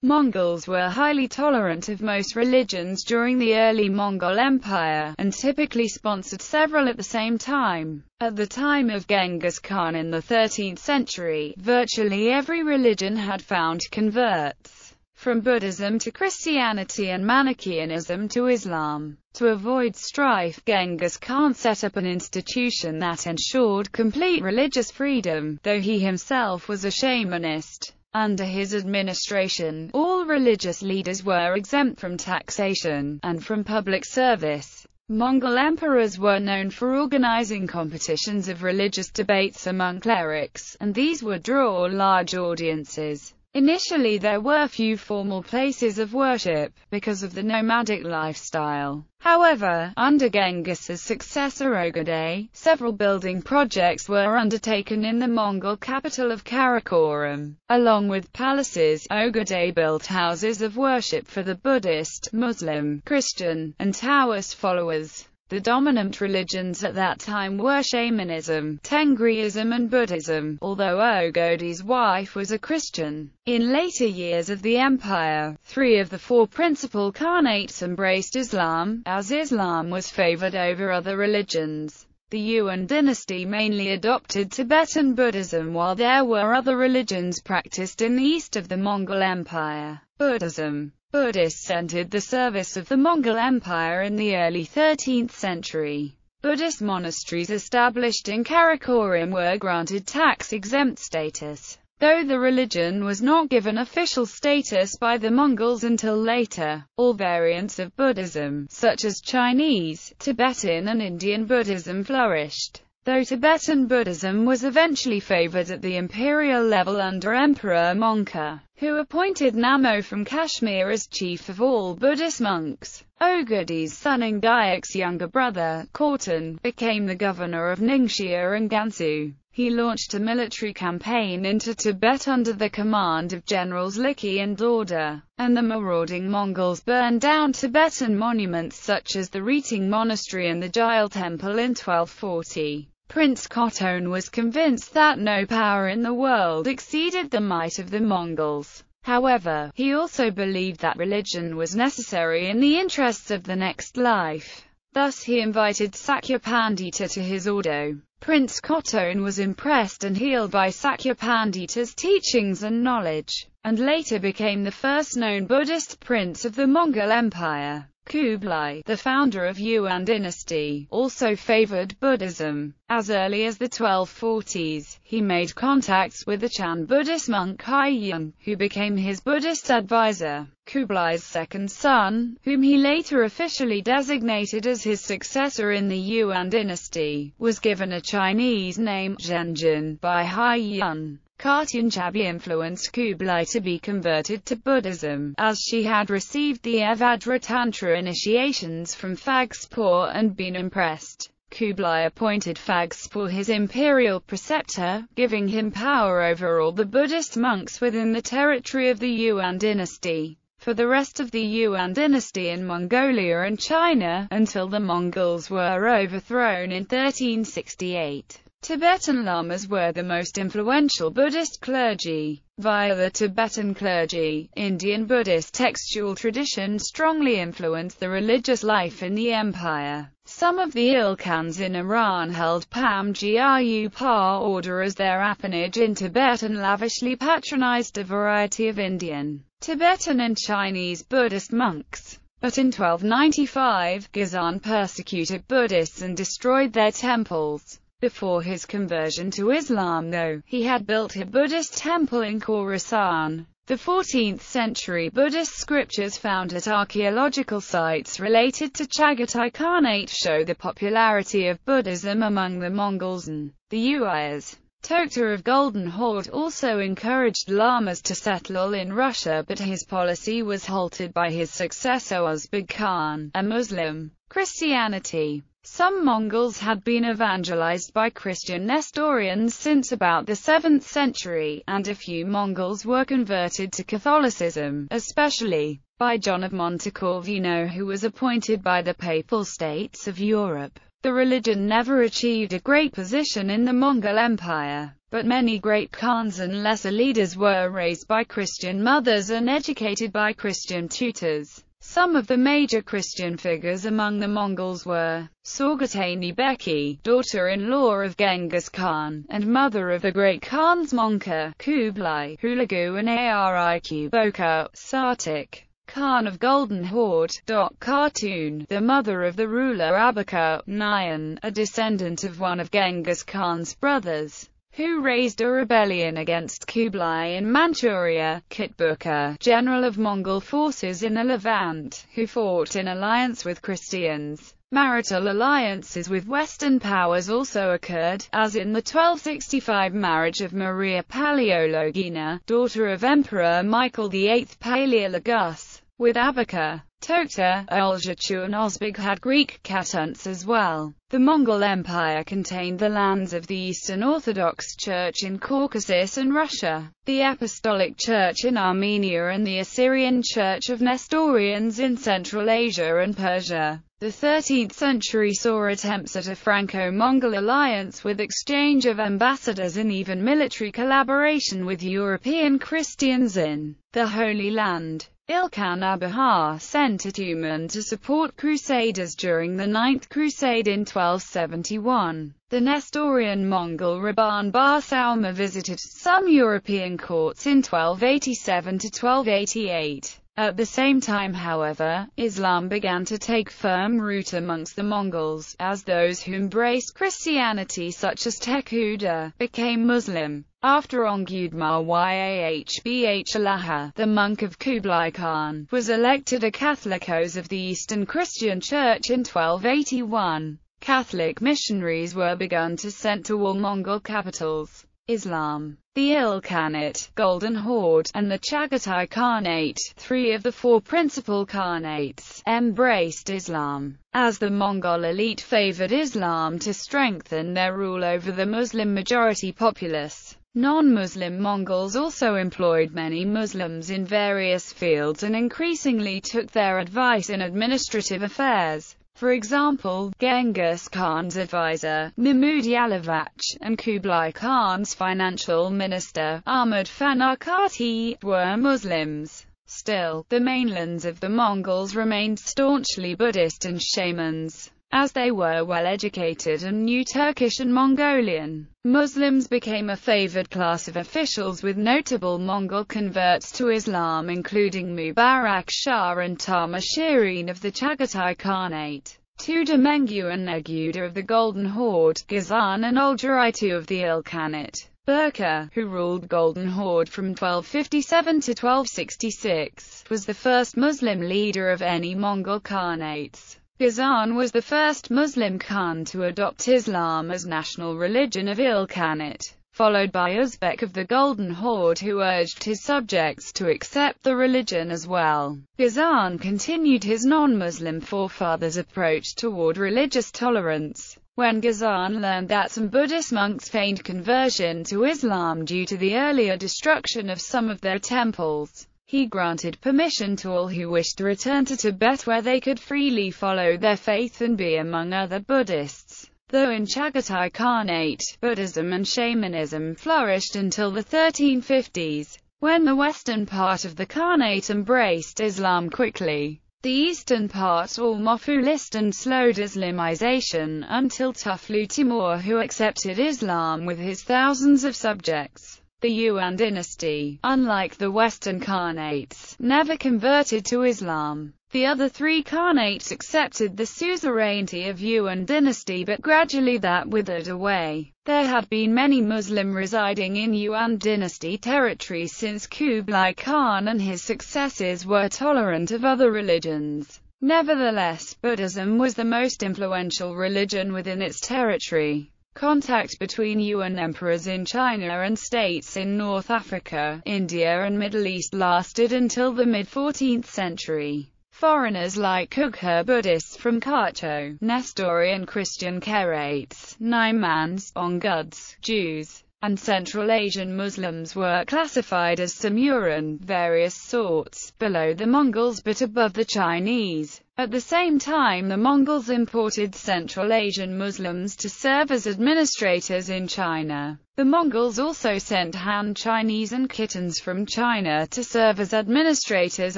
Mongols were highly tolerant of most religions during the early Mongol Empire, and typically sponsored several at the same time. At the time of Genghis Khan in the 13th century, virtually every religion had found converts, from Buddhism to Christianity and Manichaeism to Islam. To avoid strife, Genghis Khan set up an institution that ensured complete religious freedom, though he himself was a shamanist. Under his administration, all religious leaders were exempt from taxation, and from public service. Mongol emperors were known for organizing competitions of religious debates among clerics, and these would draw large audiences. Initially there were few formal places of worship, because of the nomadic lifestyle. However, under Genghis's successor Ogedei, several building projects were undertaken in the Mongol capital of Karakoram. Along with palaces, Ogedei built houses of worship for the Buddhist, Muslim, Christian, and Taoist followers. The dominant religions at that time were Shamanism, Tengriism and Buddhism, although Ogedei's wife was a Christian. In later years of the empire, 3 of the 4 principal khanates embraced Islam, as Islam was favored over other religions. The Yuan Dynasty mainly adopted Tibetan Buddhism, while there were other religions practiced in the east of the Mongol Empire. Buddhism. Buddhists entered the service of the Mongol Empire in the early 13th century. Buddhist monasteries established in Karakoram were granted tax-exempt status, though the religion was not given official status by the Mongols until later. All variants of Buddhism, such as Chinese, Tibetan and Indian Buddhism flourished, though Tibetan Buddhism was eventually favored at the imperial level under Emperor Mongke, who appointed Namo from Kashmir as chief of all Buddhist monks. Ogedei's son and Gayak's younger brother, Khorton, became the governor of Ningxia and Gansu. He launched a military campaign into Tibet under the command of generals Liki and Dorda, and the marauding Mongols burned down Tibetan monuments such as the Riting Monastery and the Jile Temple in 1240. Prince Khotone was convinced that no power in the world exceeded the might of the Mongols. However, he also believed that religion was necessary in the interests of the next life. Thus he invited Sakya Pandita to his ordo. Prince Khotone was impressed and healed by Sakya Pandita's teachings and knowledge, and later became the first known Buddhist prince of the Mongol Empire. Kublai, the founder of Yuan Dynasty, also favored Buddhism. As early as the 1240s, he made contacts with the Chan Buddhist monk Huaiyun, who became his Buddhist advisor. Kublai's second son, whom he later officially designated as his successor in the Yuan Dynasty, was given a Chinese name, Zhenjin, by Huaiyun. Khatun Chabi influenced Kublai to be converted to Buddhism, as she had received the Evajra Tantra initiations from Phagspor and been impressed. Kublai appointed Phagspor his imperial preceptor, giving him power over all the Buddhist monks within the territory of the Yuan Dynasty. For the rest of the Yuan Dynasty in Mongolia and China, until the Mongols were overthrown in 1368. Tibetan lamas were the most influential Buddhist clergy. Via the Tibetan clergy, Indian Buddhist textual tradition strongly influenced the religious life in the empire. Some of the Ilkhans in Iran held Pam Gyu Pa order as their appanage in Tibet and lavishly patronized a variety of Indian, Tibetan and Chinese Buddhist monks. But in 1295, Ghazan persecuted Buddhists and destroyed their temples. Before his conversion to Islam though, he had built a Buddhist temple in Khorasan. The 14th century Buddhist scriptures found at archaeological sites related to Chagatai Khanate show the popularity of Buddhism among the Mongols and the Uyghurs. Tokhtar of Golden Horde also encouraged lamas to settle in Russia, but his policy was halted by his successor Uzbek Khan, a Muslim. Christianity. Some Mongols had been evangelized by Christian Nestorians since about the 7th century, and a few Mongols were converted to Catholicism, especially by John of Montecorvino, who was appointed by the Papal States of Europe The religion never achieved a great position in the Mongol Empire, but many great Khans and lesser leaders were raised by Christian mothers and educated by Christian tutors. Some of the major Christian figures among the Mongols were Sorgatani Beki, daughter-in-law of Genghis Khan, and mother of the great Khans Monka, Kublai, Hulagu and Ariq Boka, Sartik, Khan of Golden Horde, Khatun, the mother of the ruler Abaka, Nyan, a descendant of one of Genghis Khan's brothers, who raised a rebellion against Kublai in Manchuria, Kitbuka, general of Mongol forces in the Levant, who fought in alliance with Christians. Marital alliances with Western powers also occurred, as in the 1265 marriage of Maria Paleologina, daughter of Emperor Michael VIII Paleologus, with Abaka. Tokta, Uljachu and Ozbeg had Greek Khatunts as well. The Mongol Empire contained the lands of the Eastern Orthodox Church in Caucasus and Russia, the Apostolic Church in Armenia and the Assyrian Church of Nestorians in Central Asia and Persia. The 13th century saw attempts at a Franco-Mongol alliance with exchange of ambassadors and even military collaboration with European Christians in the Holy Land. Ilkhan Abahar sent a Tumen to support Crusaders during the Ninth Crusade in 1271. The Nestorian Mongol Raban Bar Sauma visited some European courts in 1287 to 1288. At the same time, however, Islam began to take firm root amongst the Mongols, as those who embraced Christianity such as Tekuda became Muslim. After Ongudmar Yahbh Allaha, the monk of Kublai Khan, was elected a Catholicos of the Eastern Christian Church in 1281, Catholic missionaries were begun to send to all Mongol capitals. Islam, the Ilkhanate, Golden Horde, and the Chagatai Khanate, three of the four principal Khanates, embraced Islam, as the Mongol elite favored Islam to strengthen their rule over the Muslim-majority populace. Non-Muslim Mongols also employed many Muslims in various fields and increasingly took their advice in administrative affairs. For example, Genghis Khan's advisor, Mahmud Yalavach, and Kublai Khan's financial minister, Ahmad Fanarkati, were Muslims. Still, the mainlands of the Mongols remained staunchly Buddhist and shamans, as they were well-educated and knew Turkish and Mongolian. Muslims became a favored class of officials, with notable Mongol converts to Islam including Mubarak Shah and Tama Shirin of the Chagatai Khanate, Tuda Mengu and Neguda of the Golden Horde, Ghazan and Oljaraitu of the Ilkhanate. Burqa, who ruled Golden Horde from 1257 to 1266, was the first Muslim leader of any Mongol Khanates. Ghazan was the first Muslim Khan to adopt Islam as national religion of Ilkhanate, followed by Uzbek of the Golden Horde, who urged his subjects to accept the religion as well. Ghazan continued his non-Muslim forefathers' approach toward religious tolerance. When Ghazan learned that some Buddhist monks feigned conversion to Islam due to the earlier destruction of some of their temples, he granted permission to all who wished to return to Tibet, where they could freely follow their faith and be among other Buddhists. Though in Chagatai Khanate, Buddhism and Shamanism flourished until the 1350s, when the western part of the Khanate embraced Islam quickly. The eastern part almost and slowed Islamization, until Tuflu Timur, who accepted Islam with his thousands of subjects. The Yuan Dynasty, unlike the Western Khanates, never converted to Islam. The other three Khanates accepted the suzerainty of Yuan Dynasty, but gradually that withered away. There had been many Muslim residing in Yuan Dynasty territory since Kublai Khan and his successors were tolerant of other religions. Nevertheless, Buddhism was the most influential religion within its territory. Contact between Yuan emperors in China and states in North Africa, India and Middle East lasted until the mid-14th century. Foreigners like Kugher Buddhists from Khartoum, Nestorian Christian Khanates, Naimans, Onguds, Jews, and Central Asian Muslims were classified as Samuran, various sorts, below the Mongols but above the Chinese. At the same time, the Mongols imported Central Asian Muslims to serve as administrators in China. The Mongols also sent Han Chinese and Khitans from China to serve as administrators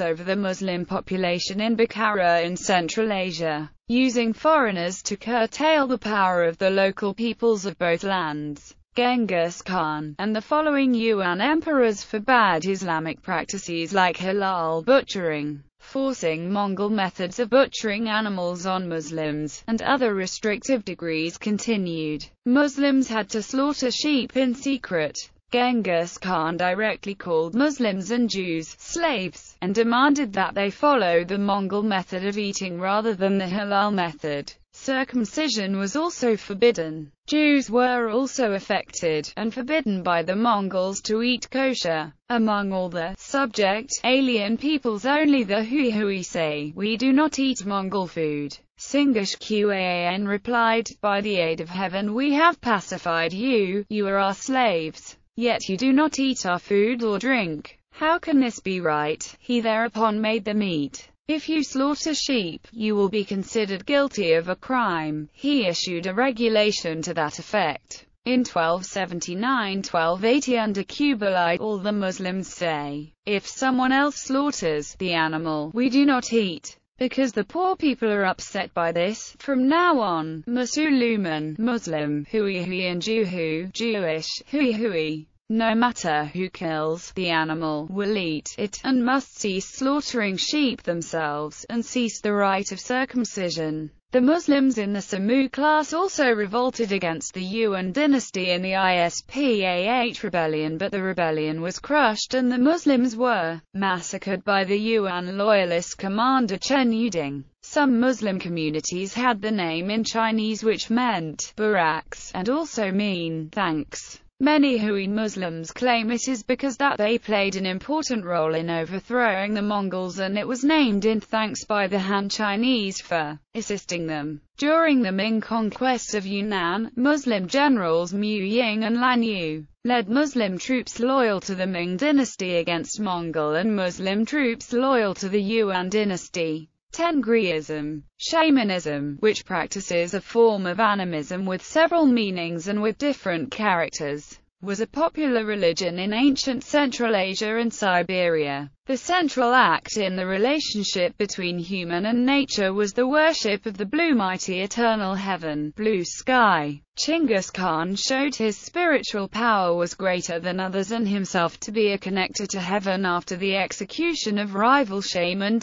over the Muslim population in Bukhara in Central Asia, using foreigners to curtail the power of the local peoples of both lands. Genghis Khan and the following Yuan emperors forbade Islamic practices like halal butchering, forcing Mongol methods of butchering animals on Muslims, and other restrictive decrees continued. Muslims had to slaughter sheep in secret. Genghis Khan directly called Muslims and Jews slaves, and demanded that they follow the Mongol method of eating rather than the halal method. Circumcision was also forbidden. Jews were also affected, and forbidden by the Mongols to eat kosher. Among all the subject alien peoples, only the Hui say, "We do not eat Mongol food." Singish Quan replied, "By the aid of heaven we have pacified you, you are our slaves. Yet you do not eat our food or drink. How can this be right?" He thereupon made them eat. "If you slaughter sheep, you will be considered guilty of a crime." He issued a regulation to that effect. In 1279–1280 under Kublai, all the Muslims say, "If someone else slaughters the animal, we do not eat." Because the poor people are upset by this, from now on, Musuluman, Muslim, Hui and Juhu, Jewish, Hui, no matter who kills the animal, will eat it, and must cease slaughtering sheep themselves, and cease the rite of circumcision. The Muslims in the Samu class also revolted against the Yuan Dynasty in the Ispah rebellion, but the rebellion was crushed and the Muslims were massacred by the Yuan loyalist commander Chen Yuding. Some Muslim communities had the name in Chinese which meant barracks, and also mean thanks. Many Hui Muslims claim it is because that they played an important role in overthrowing the Mongols, and it was named in thanks by the Han Chinese for assisting them. During the Ming conquest of Yunnan, Muslim generals Mu Ying and Lan Yu led Muslim troops loyal to the Ming dynasty against Mongol and Muslim troops loyal to the Yuan dynasty. Tengriism, Shamanism, which practices a form of animism with several meanings and with different characters, was a popular religion in ancient Central Asia and Siberia. The central act in the relationship between human and nature was the worship of the blue mighty eternal heaven, blue sky. Genghis Khan showed his spiritual power was greater than others and himself to be a connector to heaven after the execution of rival shaman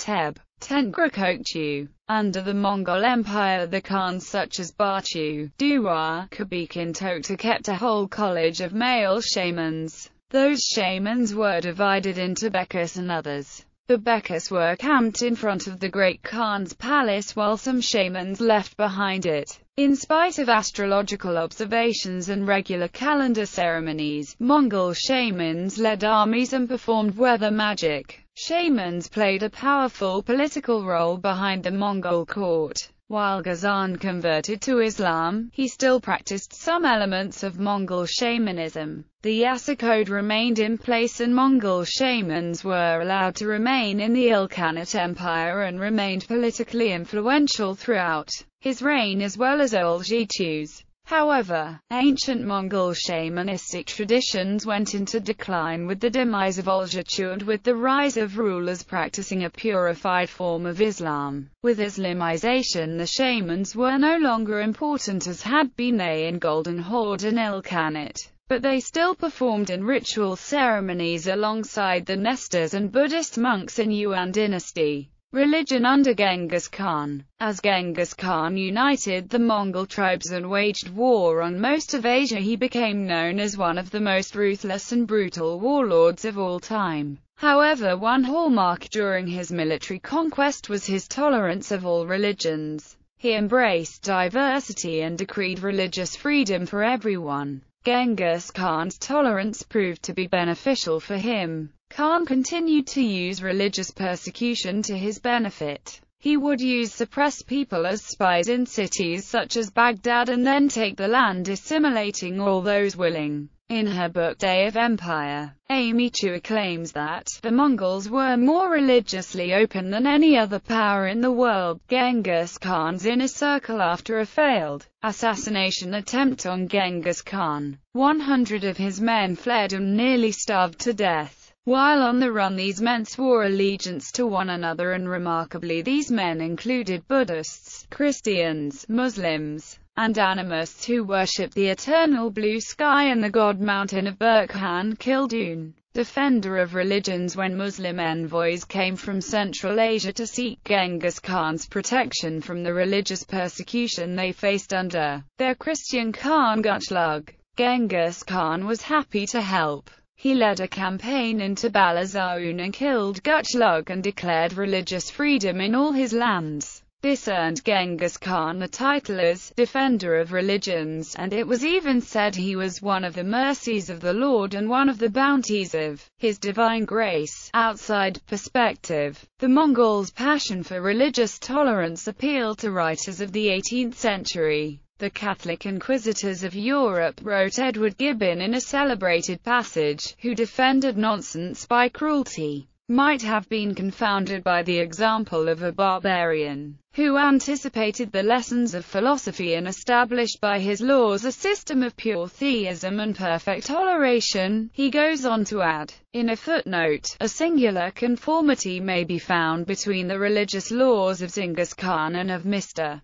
Tengrikökçü. Under the Mongol Empire, the Khans such as Barchu, Duwa, Kubikin Tokta kept a whole college of male shamans. Those shamans were divided into Bekas and others. The Bekas were camped in front of the Great Khan's palace while some shamans left behind it. In spite of astrological observations and regular calendar ceremonies, Mongol shamans led armies and performed weather magic. Shamans played a powerful political role behind the Mongol court. While Ghazan converted to Islam, he still practiced some elements of Mongol shamanism. The Yasa code remained in place and Mongol shamans were allowed to remain in the Ilkhanate Empire and remained politically influential throughout his reign as well as Uljichu's. However, ancient Mongol shamanistic traditions went into decline with the demise of Uljichu and with the rise of rulers practicing a purified form of Islam. With Islamization, the shamans were no longer important as had been they in Golden Horde and Ilkhanate, but they still performed in ritual ceremonies alongside the Nestors and Buddhist monks in Yuan Dynasty. Religion under Genghis Khan. As Genghis Khan united the Mongol tribes and waged war on most of Asia, he became known as one of the most ruthless and brutal warlords of all time. However, one hallmark during his military conquest was his tolerance of all religions. He embraced diversity and decreed religious freedom for everyone. Genghis Khan's tolerance proved to be beneficial for him. Khan continued to use religious persecution to his benefit. He would suppress people as spies in cities such as Baghdad and then take the land, assimilating all those willing. In her book Day of Empire, Amy Chua claims that the Mongols were more religiously open than any other power in the world. Genghis Khan's inner circle. After a failed assassination attempt on Genghis Khan, 100 of his men fled and nearly starved to death. While on the run, these men swore allegiance to one another, and remarkably these men included Buddhists, Christians, Muslims, and animists who worshipped the eternal blue sky and the god mountain of Burkhan Khildun. Defender of religions. When Muslim envoys came from Central Asia to seek Genghis Khan's protection from the religious persecution they faced under their Christian Khan Gutchlug, Genghis Khan was happy to help. He led a campaign into Balazaun and killed Gutchlug and declared religious freedom in all his lands. This earned Genghis Khan the title as Defender of Religions, and it was even said he was one of the mercies of the Lord and one of the bounties of His Divine Grace. Outside perspective. The Mongols' passion for religious tolerance appealed to writers of the 18th century. The Catholic inquisitors of Europe, wrote Edward Gibbon in a celebrated passage, who defended nonsense by cruelty, might have been confounded by the example of a barbarian, who anticipated the lessons of philosophy and established by his laws a system of pure theism and perfect toleration. He goes on to add, in a footnote, a singular conformity may be found between the religious laws of Genghis Khan and of Mr.